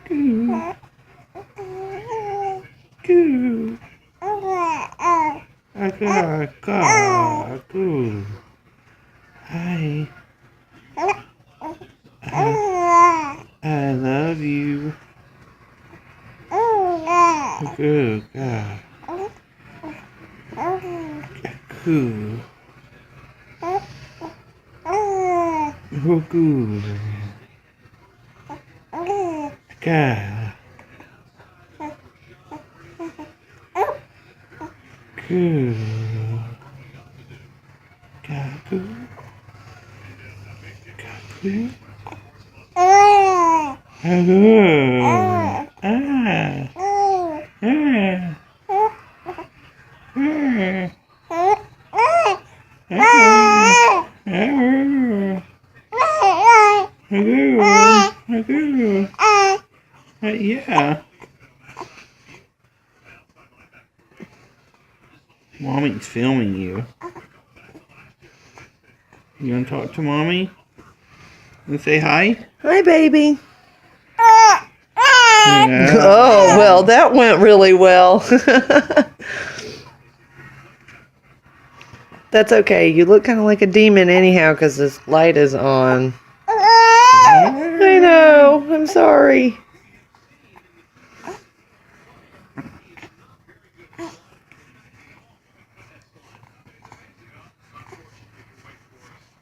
Goo. Goo. Goo. Hi. I love you. Good God. Good. Oh, good. God. Good. God, good. God, good. Good. Ah. Yeah. Mommy's filming you. You want to talk to Mommy? And say hi? Hi, baby. Yeah. Oh, well, that went really well. That's okay. You look kind of like a demon anyhow because this light is on. I know. I'm sorry.